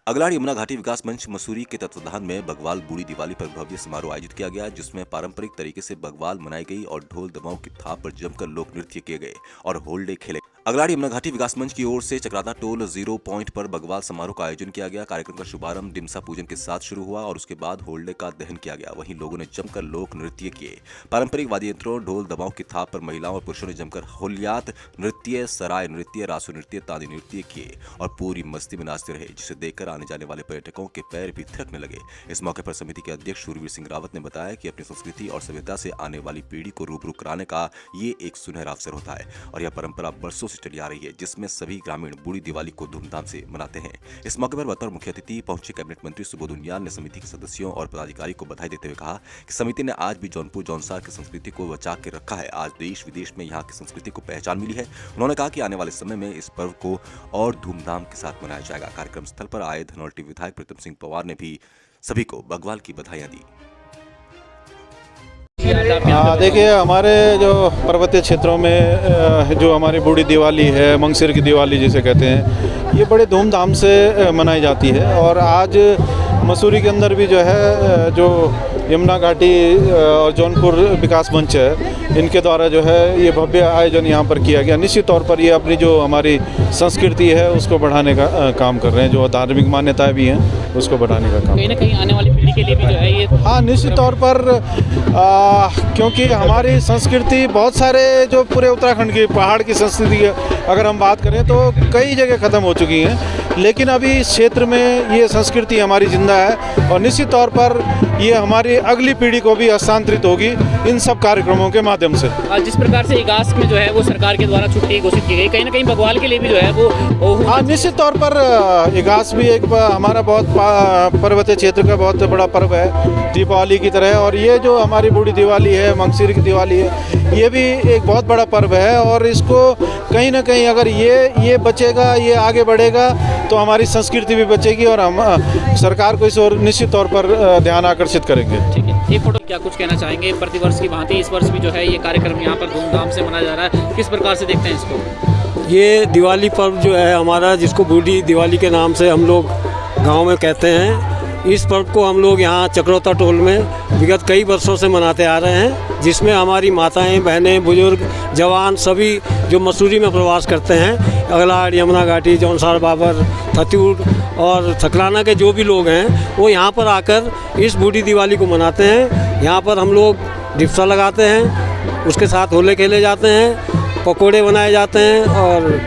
अगलाड़ यमुना घाटी विकास मंच मसूरी के तत्वाधान में बग्वाल बूढ़ी दिवाली पर भव्य समारोह आयोजित किया गया, जिसमें पारंपरिक तरीके से बग्वाल मनाई गई और ढोल दमाओं की थाप पर जमकर लोक नृत्य किए गए और होल्डे खेले। अगलाड़ यमुना घाटी विकास मंच की ओर से चक्राता टोल 0 पॉइंट पर बग्वाल समारोह का आयोजन किया गया। कार्यक्रम का शुभारंभ डिमसा पूजन के साथ शुरू हुआ और उसके बाद होल्डे का दहन किया गया। वहीं लोगों ने जमकर लोक नृत्य किए। पारंपरिक वाद्य यंत्रों, ढोल दमाओं की थाप पर महिलाओं और पुरुषों ने जमकर होलियात नृत्य, सराय नृत्य, रासो नृत्य, तांदी नृत्य किए और पूरी मस्ती में नाचते रहे, जिसे देखकर आने जाने वाले पर्यटकों के पैर भी थिरकने लगे। इस मौके पर समिति के अध्यक्ष शूरवीर सिंह रावत ने बताया कि अपनी संस्कृति और सभ्यता से आने वाली पीढ़ी को रूबरू कराने का ये एक सुनहरा अवसर होता है और यह परंपरा बरसों से चली आ रही है, जिसमें सभी ग्रामीण बूढ़ी दिवाली को धूमधाम से मनाते हैं। इस मौके पर बतौर मुख्य अतिथि पहुंचे कैबिनेट मंत्री सुबोध उनियाल ने समिति के सदस्यों और पदाधिकारी को बधाई देते हुए कहा कि समिति ने आज भी जौनपुर जौनसार की संस्कृति को बचा के रखा है। आज देश विदेश में यहाँ की संस्कृति को पहचान मिली है। उन्होंने कहा कि आने वाले समय में इस पर्व को और धूमधाम के साथ मनाया जाएगा। कार्यक्रम स्थल पर आए धनौल्टी विधायक प्रीतम सिंह पवार ने भी सभी को बग्वाल की बधाइयां दी। देखिए, हमारे जो पर्वतीय क्षेत्रों में जो हमारी बूढ़ी दिवाली है, मंगसिर की दिवाली जिसे कहते हैं, ये बड़े धूमधाम से मनाई जाती है। और आज मसूरी के अंदर भी जो है, जो यमुना घाटी और जौनपुर विकास मंच है, इनके द्वारा जो है ये भव्य आयोजन यहाँ पर किया गया। निश्चित तौर पर ये अपनी जो हमारी संस्कृति है उसको बढ़ाने का काम कर रहे हैं। जो धार्मिक मान्यताएं भी हैं उसको बढ़ाने का काम कहीं ना कहीं आने वाली पीढ़ी के लिए भी जो है ये। हाँ, निश्चित तौर पर क्योंकि हमारी संस्कृति बहुत सारे जो पूरे उत्तराखंड की पहाड़ की संस्कृति है, अगर हम बात करें तो कई जगह ख़त्म हो चुकी हैं, लेकिन अभी इस क्षेत्र में ये संस्कृति हमारी जिंदा है और निश्चित तौर पर ये हमारी अगली पीढ़ी को भी हस्तांतरित होगी इन सब कार्यक्रमों के माध्यम से। जिस प्रकार से इगास में जो है वो सरकार के द्वारा छुट्टी घोषित की गई, कहीं ना कहीं बग्वाल के लिए भी जो है वो हाँ, निश्चित तौर पर इगास भी एक हमारा बहुत पर्वतीय क्षेत्र का बहुत बड़ा पर्व है, दीपावली की तरह। और ये जो हमारी बूढ़ी दिवाली है, मंगसिर की दिवाली है, ये भी एक बहुत बड़ा पर्व है और इसको कहीं ना कहीं अगर ये बचेगा, ये आगे बढ़ेगा तो हमारी संस्कृति भी बचेगी और हम सरकार को इस ओर निश्चित तौर पर ध्यान आकर्षित करेंगे। ठीक है, ये फोटो क्या कुछ कहना चाहेंगे? प्रतिवर्ष की भांति इस वर्ष भी जो है ये कार्यक्रम यहाँ पर धूमधाम से मनाया जा रहा है, किस प्रकार से देखते हैं इसको? ये दिवाली पर्व जो है हमारा, जिसको बूढ़ी दिवाली के नाम से हम लोग गाँव में कहते हैं, इस पर्व को हम लोग यहाँ चक्रोता टोल में विगत कई वर्षों से मनाते आ रहे हैं, जिसमें हमारी माताएं, बहनें, बुजुर्ग, जवान सभी जो मसूरी में प्रवास करते हैं, अगलाड़, यमुना घाटी, जौनसार, बाबर, थत्यूर और थकराना के जो भी लोग हैं, वो यहाँ पर आकर इस बूढ़ी दिवाली को मनाते हैं। यहाँ पर हम लोग डिप्सा लगाते हैं, उसके साथ होले खेले जाते हैं, पकोड़े बनाए जाते हैं और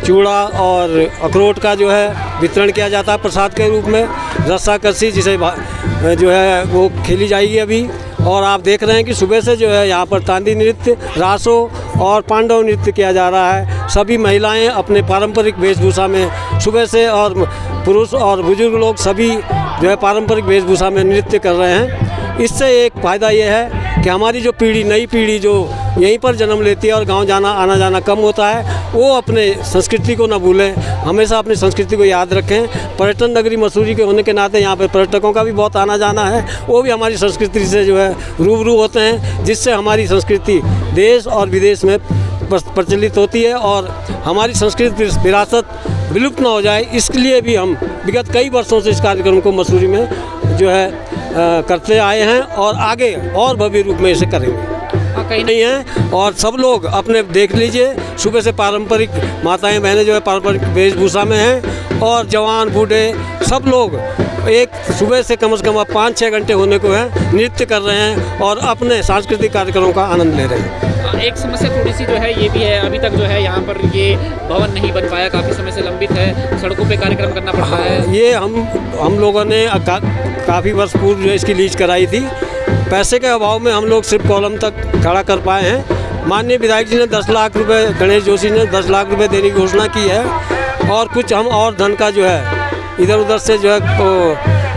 चूड़ा और अखरोट का जो है वितरण किया जाता है प्रसाद के रूप में। रस्साकसी जिसे जो है वो खेली जाएगी अभी। और आप देख रहे हैं कि सुबह से जो है यहाँ पर तांदी नृत्य, रासो और पांडव नृत्य किया जा रहा है। सभी महिलाएं अपने पारंपरिक वेशभूषा में सुबह से, और पुरुष और बुजुर्ग लोग सभी जो है पारंपरिक वेशभूषा में नृत्य कर रहे हैं। इससे एक फ़ायदा ये है कि हमारी जो पीढ़ी, नई पीढ़ी जो यहीं पर जन्म लेती है और गांव जाना आना जाना कम होता है, वो अपने संस्कृति को न भूलें, हमेशा अपनी संस्कृति को याद रखें। पर्यटन नगरी मसूरी के होने के नाते यहाँ पर पर्यटकों का भी बहुत आना जाना है, वो भी हमारी संस्कृति से जो है रूबरू होते हैं, जिससे हमारी संस्कृति देश और विदेश में प्रचलित होती है और हमारी संस्कृति विरासत विलुप्त न हो जाए, इसके लिए भी हम विगत कई वर्षों से इस कार्यक्रम को मसूरी में जो है करते आए हैं और आगे और भव्य रूप में इसे करेंगे। कहीं नहीं है और सब लोग अपने देख लीजिए, सुबह से पारंपरिक माताएं, बहनें जो है पारंपरिक वेशभूषा में हैं और जवान, बूढ़े सब लोग एक सुबह से कम 5-6 घंटे होने को है नृत्य कर रहे हैं और अपने सांस्कृतिक कार्यक्रमों का आनंद ले रहे हैं। एक समस्या थोड़ी सी जो है ये भी है, अभी तक जो है यहाँ पर ये भवन नहीं बन पाया, काफ़ी समय से लंबित है, सड़कों पे कार्यक्रम करना पड़ता है। ये हम लोगों ने काफ़ी वर्ष पूर्व जो इसकी लीज कराई थी। पैसे के अभाव में हम लोग सिर्फ कॉलम तक खड़ा कर पाए हैं। माननीय विधायक जी ने 10 लाख रुपए, गणेश जोशी ने 10 लाख रुपए देने की घोषणा की है और कुछ हम और धन का जो है इधर उधर से जो है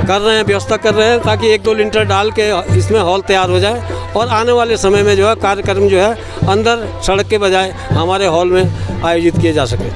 कर रहे हैं, व्यवस्था कर रहे हैं, ताकि 1-2 लिंटर डाल के इसमें हॉल तैयार हो जाए और आने वाले समय में जो है कार्यक्रम जो है अंदर सड़क के बजाय हमारे हॉल में आयोजित किए जा सके।